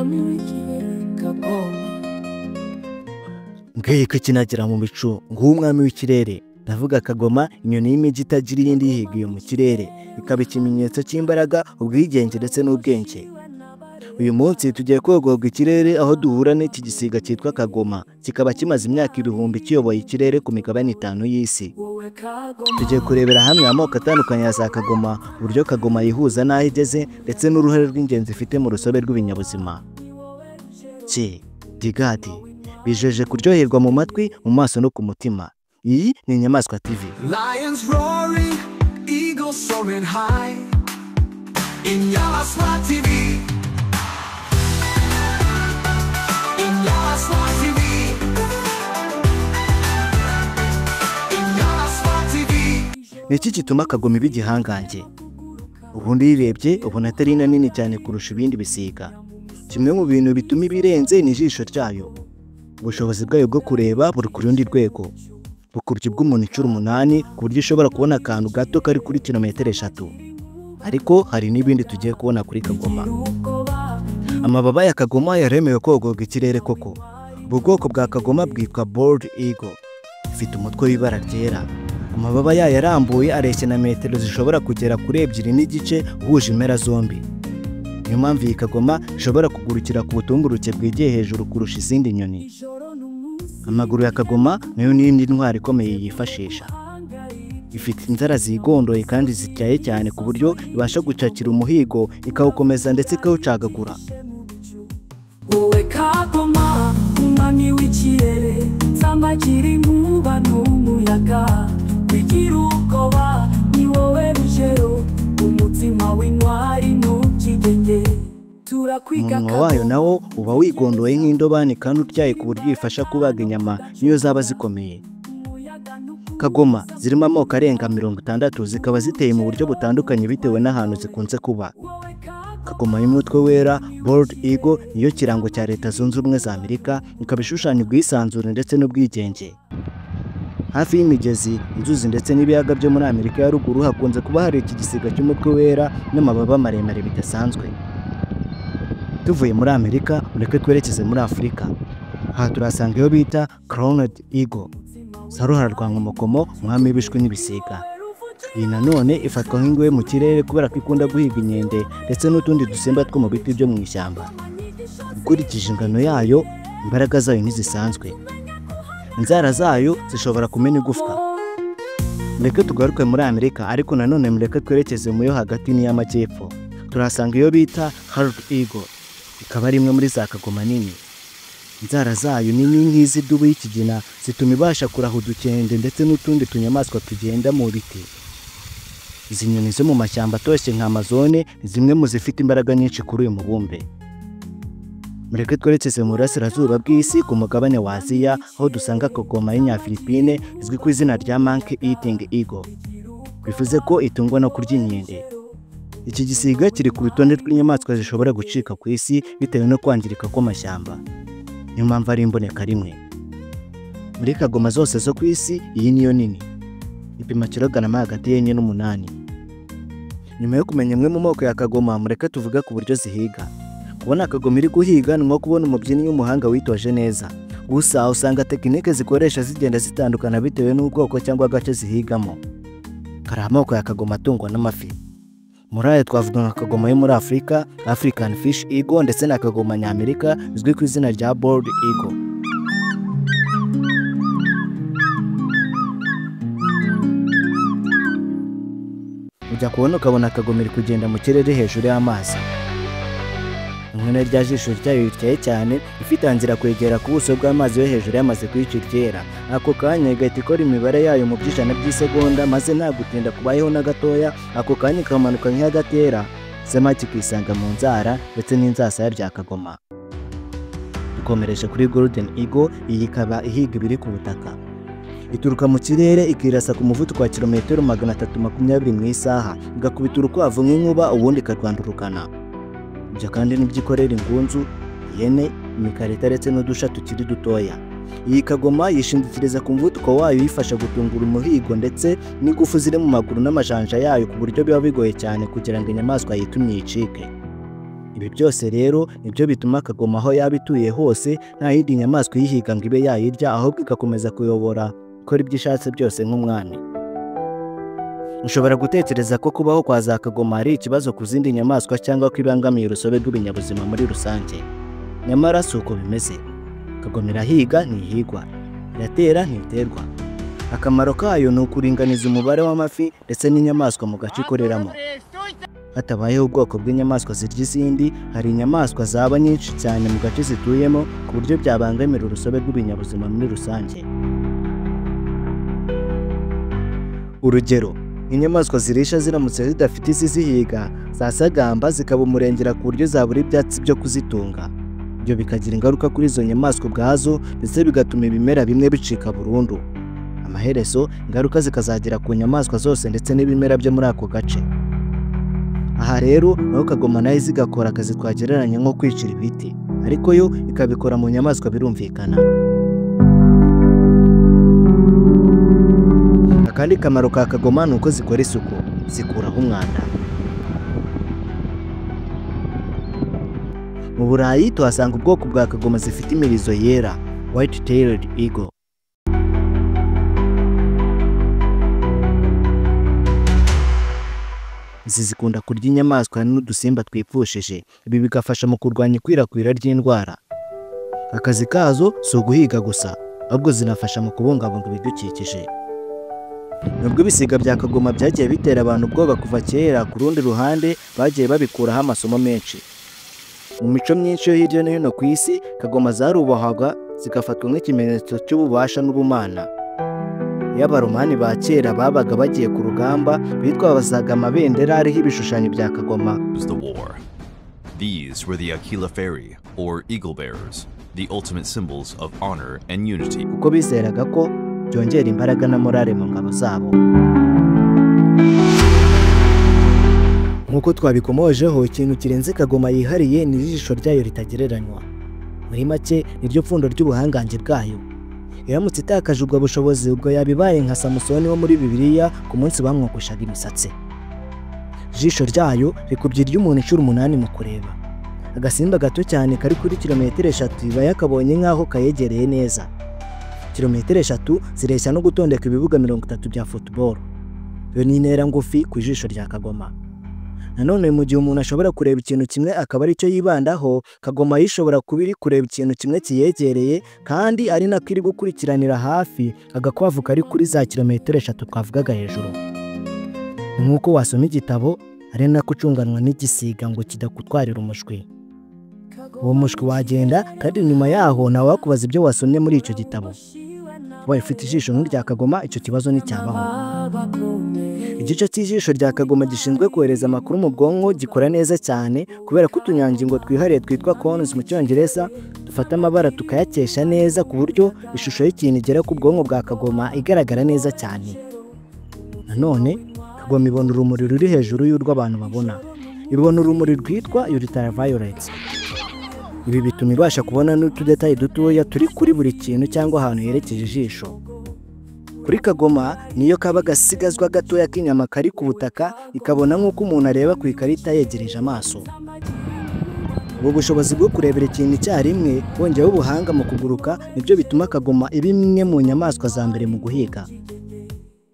umwami w'ikirere Kagoma. Ngeye ko kinagira mu bicu ng'umwami w'ikirere ndavuga Kagoma, inyoni y'imigi itagira iyindi yihigiye mu kirere, ikaba ikimenyetso cy'imbaraga, ubwigenge ndetse n'ubwenge. Uyu munsi tugiye kogorwa ikirere aho duhura n'iki gisiga cyitwa Kagoma, kikaba kimaze imyaka ibihumbi kiyoboye ikirere ku migabane 5 y'isi. Tugiye kurebera hamwe amoko atandukanye ya za Kagoma, uburyo Kagoma yihuza n'aho igeze ndetse n'uruhare rw'ingenzi ifite mu rusobe rw'ibinyabuzima. Digadi bijeje kuryoherwa mu matwi, mu maso no ku mutima. Iyi ni Inyamaswa TV. Lions roaring, eagles soaring high. Inyamaswa TV. Inyamaswa TV. Inyamaswa TV. Niki gituma Kagoma iba igihangange? Ubundi yirebye ubona atari nini cyane kurusha ibindi bisiga. Kimwe mu bintu bituma ibirenze ni ijisho ryayo. Ubushobozi bwayo bwo kureba buri ku rundi rwego, bukubye bw'umuntu 8 ku buryo ishobora kubona akantu gato kari kuri kilometero 3. Ariko hari n'ibindi tugiye kubona kuri Kagoma. Amababa ya Kagoma yaremewe kogorwa ikirere koko. Ubu bwoko bwa Kagoma bwitwa Bald Eagle, ifite umutwe w'ibara ryera. Amababa yayo arambuye areshya na metero zishobora kugera kuri 2.5 uhuje impera zombi. Niyo mpamvu iyi Kagoma ishobora kugurukira ku butumburuke bwigiye hejuru kurusha izindi nyoni. Amaguru ya Kagoma nayo ni indi ntwari ikomeye yifashisha. Ifite inzara zigondoye kandi zityaye cyane ku buryo ibasha gucakira umuhigo ikawukomeza ndetse ikawucagagura. Wowe Kagoma, umwami w'ikirere, nsambakira inkuba n'umuyaga. Wigira ubwoba, ni wowe rugero, umutima w'intwari n'ubwigenge. Umunwa wayo nawo uba wigondoye nk'indobani kandi utyaye ku buryo ifasha kubaga inyama niyo zaba zikomeye. Kagoma zirimo amoko arenga 60, zikaba ziteye mu buryo butandukanye bitewe n'ahantu zikunze kuba. Kagoma y'umutwe wera Bald Eagle niyo kirango cya Leta Zunze Ubumwe za Amerika, ikaba ishushanya ubwisanzure ndetse n'ubwigenge. Hafi y'imigezi, inzuzi ndetse n'ibiyaga byo muri Amerika ya ruguru hakunze kuba hari iki gisiga cy'umutwe wera n'amababa maremare bidasanzwe. Tuvuye muri Amerika ureke twerekeze muri Afurika. Aha turasanga iyo bita Crowned Eagle, Saruhara rwa Nkomokomo, umwami w'ibishwi n'ibisiga. Iyi nanone ifatwa nk'ingwe mu kirere kubera ko ikunda guhiga inkende ndetse n'utundi dusimba two mu biti byo mu ishyamba. Ukurikije ingano yayo, imbaraga zayo ntizisanzwe. Inzara zayo zishobora kumena igufwa. Mureke tugaruke muri Amerika, ariko nanone mureke twerekeze mu yo hagati n'iy'amajyepfo. Turasanga iyo bita Harald Eagle, ikaba ari imwe muri za Kagoma nini. Inzara zayo nini nk'iz'idubu y'ikigina zituma ibasha kuraha udukende ndetse n'utundi tunyamaswa tugenda mu biti. Izi nyoni zo mu mashyamba atoshye nka Amazone ni zimwe mu zifite imbaraga nyinshi kuri uyu mubumbe. Mureke twerekeze mu burasirazuba bw'isi ku mugabane wa Aziya, aho dusanga Kagoma y'Inyafilipine izwi ku izina rya Monkey Eating Eagle, bivuze ko itungwa no kurya inkende. Iki gisiga kiri ku rutonde rw'inyamaswa zishobora gucika ku isi bitewe no kwangirika kw'amashyamba. Niyo mpamvu ari imboneka rimwe. Muri Kagoma zose zo ku isi, iyi niyo nini. Ipima kilogarama hagati y'enye n'8. Nyuma yo kumenya imwe mu moko ya Kagoma, mureke tuvuga ku buryo zihiga. Kubona Kagoma iri guhiga ni nko kubona umubyinnyi w'umuhanga witoje neza. Gusa usanga tekinike zikoresha zigenda zitandukana bitewe n'ubwoko cyangwa agace zihigamo. Hari amoko ya Kagoma atungwa n'amafi. Muri aya twavuga nka Kagoma yo muri Afurika, African Fish Eagle ndetse na Kagoma ny'Amerika izwi ku izina rya Bald Eagle. Ujya kubona ukabona Kagoma iri kugenda mu kirere hejuru y'amazi. Inkona rya jisho ryayo rityaye cyane, ifitangira kwegera ku buso bw'amazi yo hejuru yamaze kwica iryera. Ako kanya igahita ikora imibare yayo mu by'ijana by'isegonda, maze nta gutinda kubayeho na gatoya, ako kanya ikamanuka nk'agatera, samaki kwisanga mu nzara ndetse n'inzasaya rya Kagoma. Dukomereje kuri Golden Eagle, iyi ikaba ihiga ibiri ku butaka. Ituruka mu kirere ikirasa ku muvuduko wa kilometero 320 mu isaha, igakubita urukwavu nk'inkuba ubundi ikarwandurukana. Ibyo kandi n'ibyikorera ingunzu, ihene, imikarita ndetse n'udusha tukiri dutoya. Iyi Kagoma yishingikiriza ku muvuduko wayo yifasha gutungura umuhigo ndetse n'ingufu ziri mu maguru n'amajanja yayo ku buryo biba bigoye cyane kugira ngo inyamaswa yitumye yicike. Ibi byose rero nibyo bituma Kagoma aho yaba ituye hose nta yindi nyamaswa iyihiga ngo ibe yayirya, ahubwo igakomeza kuyobora ikora ibyo ishatse byose nk'umwami. Ushobora gutekereza ko kubaho kwa za Kagoma ari ikibazo ku zindi nyamaswa cyangwa ko ibangamiye urusobe rw'ibinyabuzima muri rusange. Nyamara si uko bimeze. Kagoma irahiga ntihigwa, iratera ntiterwa. Akamaro kayo ni ukuringaniza umubare w'amafi ndetse n'inyamaswa mu gace ikoreramo. Hatabayeho ubwoko bw'inyamaswa zirya izindi, hari inyamaswa zaba nyinshi cyane mu gace zituyemo ku buryo byabangamira urusobe rw'ibinyabuzima muri rusange. Urugero, inyamaswa zirisha ziramutse zidafite izizihiga zasagamba zikaba umurengera ku buryo zabura ibyatsi byo kuzitunga. Ibyo bikagira ingaruka kuri izo nyamaswa ubwazo ndetse bigatuma ibimera bimwe bicika burundu. Amaherezo ingaruka zikazagera ku nyamaswa zose ndetse n'ibimera byo muri ako gace. Aha rero naho Kagoma nayo zigakora akazi twagereranya nko kwicira ibiti, ariko yo ikabikora mu nyamaswa birumvikana. Akandi kamaro ka Kagoma ni uko zikora isuku, zikuraho umwanda. Mu Burayi tuhasanga ubwoko bwa Kagoma zifite imirizo yera, white-tailed eagle. Izi zikunda kurya inyamaswa n'udusimba twipfushije, ibi bigafasha mu kurwanya ikwirakwira ry'indwara. Akazi kazo si uguhiga gusa, ahubwo zinafasha mu kubungabunga ibidukikije. Nubwo ibisiga bya Kagoma byagiye bitera abantu ubwoba kuva kera, ku rundi ruhande bagiye babikuraho amasomo menshi. Mu mico myinshi yo hirya no hino ku isi, Kagoma zarubahwaga zigafatwa nk'ikimenyetso cy'ububasha n'ubumana. Iyo abaromani ba kera babaga bagiye ku rugamba, bitwazaga amabendera ariho ibishushanyo bya Kagoma. These were the Aquila Feri, or eagle bearers, the ultimate symbols of honor and unity. Kuko bizeraga ko byongera imbaraga na morale mu ngabo zabo. Nkuko twabikomojeho, ikintu kirenze Kagoma yihariye ni ijisho ryayo ritagereranywa. Muri make niryo pfundo ry'ubuhangange bwayo. Iramutse itakaje ubwo bushobozi, ubwo yabibaye nka Samusoni wo muri Bibiliya ku munsi bamwogoshaga imisatsi. Ijisho ryayo rikubye iry'umuntu inshuro 8 mu kureba. Agasimba gato cyane kari kuri kilometero 3 iba yakabonye nk'aho kayegereye neza. Kilometero 3 zireshya no gutondeka ibibuga 30 bya football. Iyo ni intera ngufi ku ijisho rya Kagoma. Nanone mu gihe umuntu ashobora kureba ikintu kimwe akaba ari cyo yibandaho, Kagoma yishobora kubiri kureba ikintu kimwe kiyegereye kandi ari nako iri gukurikiranira hafi agakwavu kari kuri za kilometero 3 twavugaga hejuru. Nkuko wasoma igitabo, ari nako ucunganwa n'igisiga ngo kidakutwarira umushwi. Uwo mushwi wagenda kandi nyuma yaho nawe wakubaza ibyo wasomye muri icyo gitabo. Waye ufite ijisho nk'irya Kagoma, icyo kibazo nticyabaho. Igice cy'ijisho rya Kagoma gishinzwe kohereza amakuru mu bwonko gikora neza cyane kubera ko utunyangingo twihariye twitwa cones mu Cyongereza dufata amabara tukayakesha neza ku buryo ishusho y'ikintu igera ku bwonko bwa Kagoma igaragara neza cyane. Nanone Kagoma ibona urumuri ruri hejuru y'urw'abantu babona. Ibona urumuri rwitwa ultraviolet. Ibi bituma ibasha kubona n'utudetayi dutoya turi kuri buri kintu cyangwa ahantu yerekeje ijisho. Kuri Kagoma niyo kaba gasigazwa gatoya k'inyama kari ku butaka, ikabona nk'uko umuntu areba ku ikarita yegereje amaso. Ubu bushobozi bwo kurebera ikintu icyarimwe wongeyeho ubuhanga mu kuguruka nibyo bituma Kagoma iba imwe mu nyamaswa za mbere mu guhiga.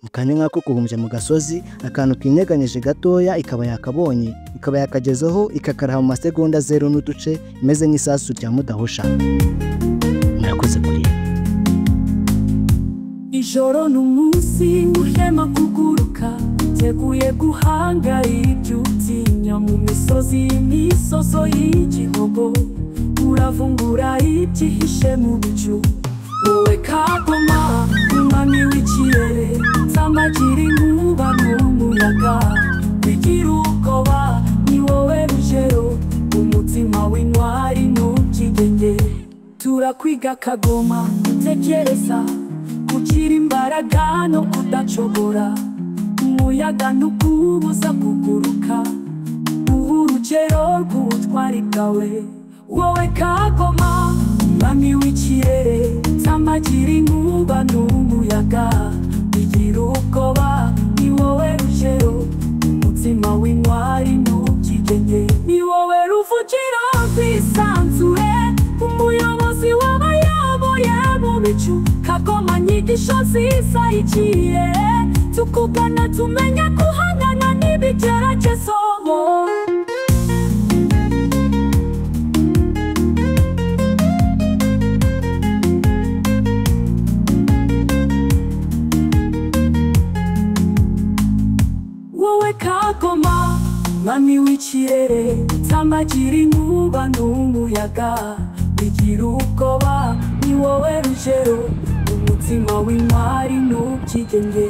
Mu kanya nk'ako kugumbya mu gasozi, akantu kinyeganyeje gatoya ikaba yakabonye, ikaba yakagezeho ikakaraha mu masegonda 0 n'uduce, imeze nk'isasu rya mudahusha. Murakoze kuri ijoro n'umunsi uhema kuguruka, teguye guhanga ibyo utinya mu misozi y'imisozo y'igihogo, uravungura ibyihishe mu bicu. Wowe Kagoma, umwami w'ikirere, nsamagira inkuba n'umuyaga, bigira ubwoba ni wowe rugero, umutima w'intwari ntukigenge. Turakwiga Kagoma, tekereza kugira imbaraga no kudacogora, umuyaga ntukubuza kuguruka, urugero rw'ubutwari bwawe. Wowe Kagoma, umwami w'ikirere, nsamagira inkuba n'umuyaga, bigira ubwoba ni wowe rugero, umutima w'intwari ntukigenge. Ni wowe uruvugiro rwisanzuye, umuyobozi w'abayoboye mu bicu. Kagoma nyigisho nziza igiye tukugana tumenya guhangana n'ibigeragezo. Wowe Kagoma mwami w'ikirere, tamagira inkuba n'umuyaga, bigira ubwoba ni wowe rugero, umutima w'intwari ntubyigenge.